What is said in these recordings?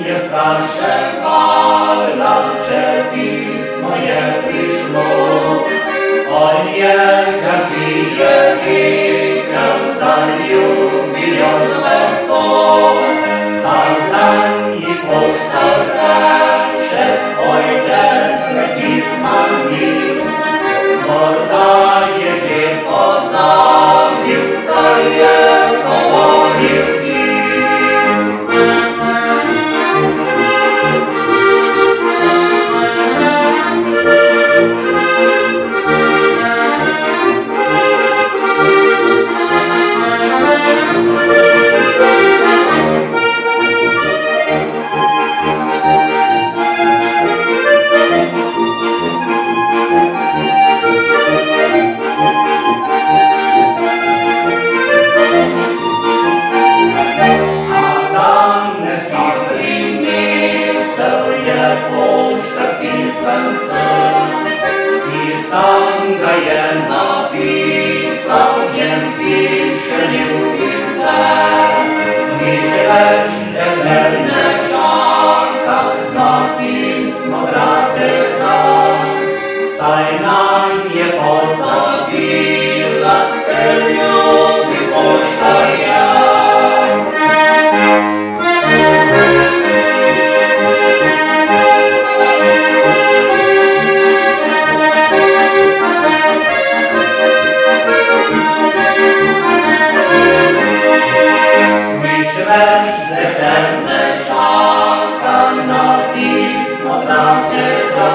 je straševala, че pismo je prišlo. On njega ki je videl, da ljubijo zvesto. Sam dan ji pošta reče, ojde pisma mi. Morda je že pozabil, kar je govoril ti. Sam ga je napisal, njem piše ljubim te. Nič več tebe ne čaka, na pismo bratega. Saj nam je pozabila, ker ljubi poštarja. Več tebe ne čaka, na pismo bratega,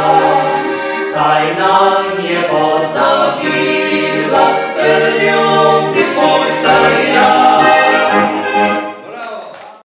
saj nam je pozabila.